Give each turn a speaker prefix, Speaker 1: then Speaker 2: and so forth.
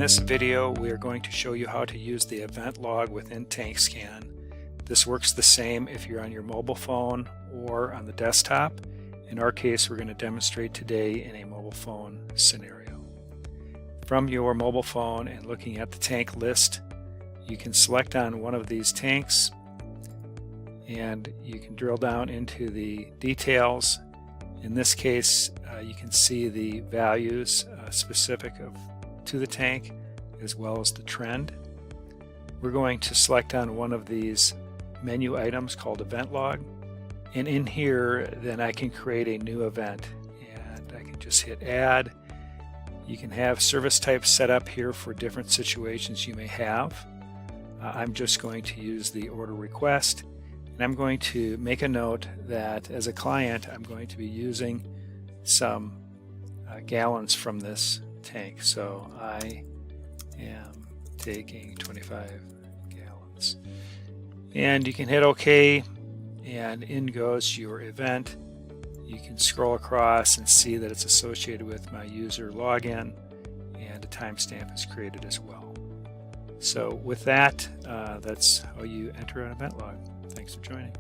Speaker 1: this video, we are going to show you how to use the event log within TankScan. This works the same if you're on your mobile phone or on the desktop. In our case, we're going to demonstrate today in a mobile phone scenario. From your mobile phone and looking at the tank list, you can select on one of these tanks and you can drill down into the details. In this case, you can see the values specific to the tank as well as the trend. We're going to select on one of these menu items called event log, and in here then I can create a new event and I can just hit add. You can have service types set up here for different situations you may have. I'm just going to use the order request, and I'm going to make a note that as a client I'm going to be using some gallons from this tank. So I am taking 25 gallons. And you can hit OK, and in goes your event. You can scroll across and see that it's associated with my user login, and a timestamp is created as well. So with that, that's how you enter an event log. Thanks for joining.